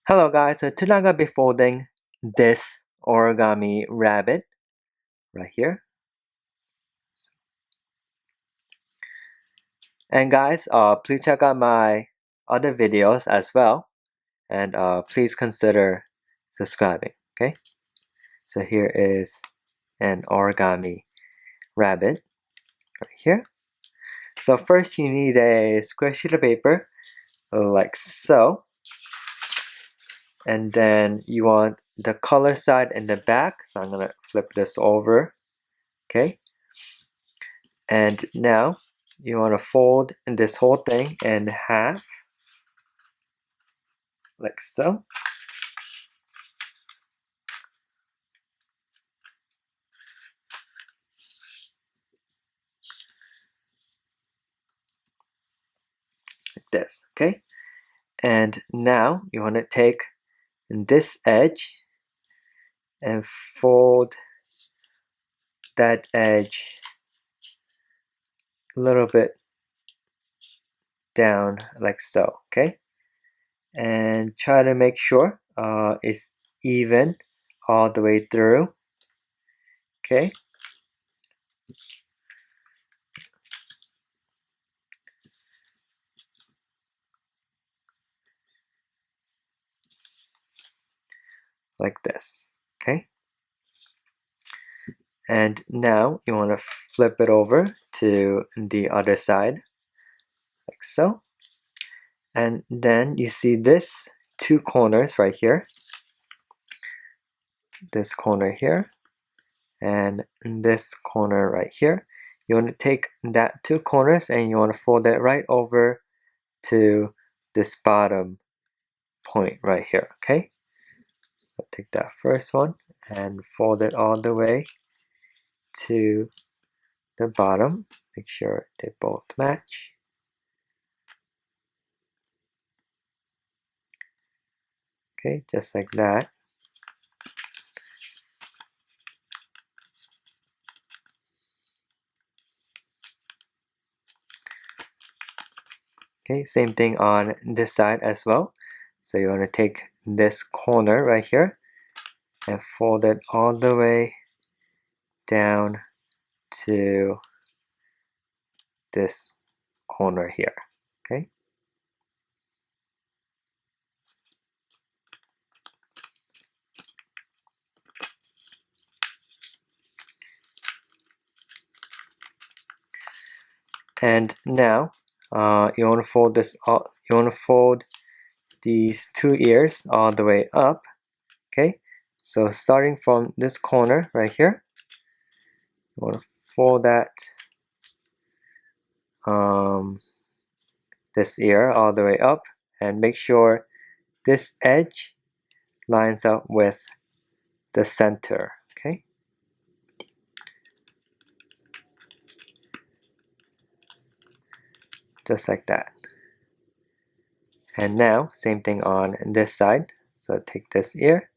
Hello guys, so tonight I'm gonna be folding this origami rabbit right here. And guys, please check out my other videos as well, and please consider subscribing. Okay, so here is an origami rabbit right here. So first you need a square sheet of paper like so, and then you want the color side in the back, so I'm gonna flip this over. Okay, and now you want to fold this whole thing in half like so. Like this. Okay, and now you want to take this edge and fold that edge a little bit down like so. Okay, and try to make sure it's even all the way through. Okay, like this. Okay, and now you want to flip it over to the other side like so. And then you see this two corners right here, this corner here and this corner right here. You want to take that two corners and you want to fold it right over to this bottom point right here. Okay, so take that first one and fold it all the way to the bottom. Make sure they both match. Okay, just like that. Okay, same thing on this side as well. So you want to take this corner right here and fold it all the way down to this corner here. Okay, and now you want to fold this you want to fold these two ears all the way up. Okay, so starting from this corner right here, you want to fold that this ear all the way up and make sure this edge lines up with the center. Okay, just like that. And now same thing on this side, so take this ear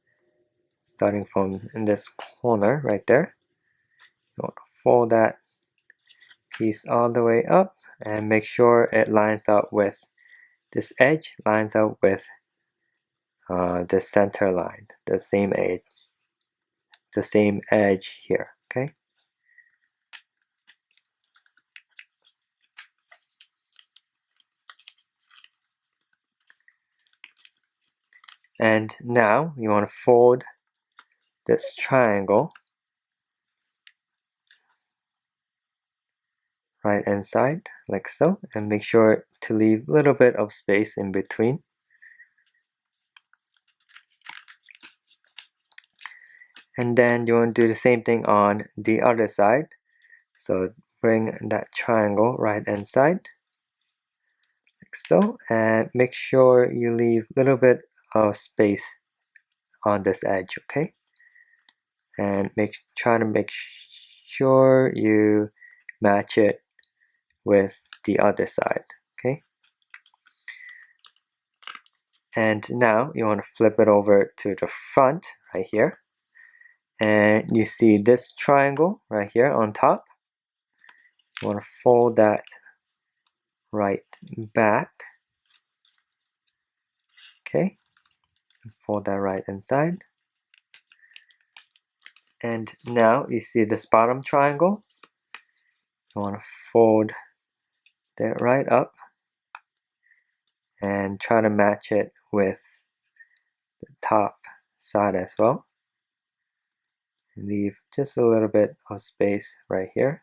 starting from this corner right there. You want to fold that piece all the way up and make sure it lines up with this edge, lines up with the center line, the same edge here. Okay, and now you want to fold this triangle right inside like so, and make sure to leave a little bit of space in between. And then you want to do the same thing on the other side, so bring that triangle right inside like so, and make sure you leave a little bit of space on this edge. Okay, and try to make sure you match it with the other side. Okay, and now you want to flip it over to the front right here, and you see this triangle right here on top. You want to fold that right back. Okay, Fold that right inside. And now you see this bottom triangle. You want to fold that right up and try to match it with the top side as well. And leave just a little bit of space right here.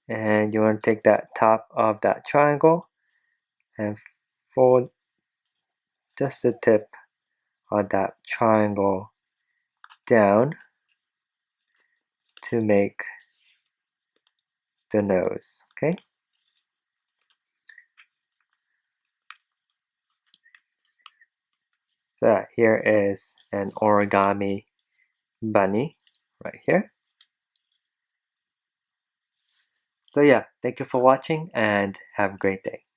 And you want to take that top of that triangle and fold just the tip of that triangle down to make the nose, okay? So here is an origami bunny right here. So yeah, thank you for watching and have a great day.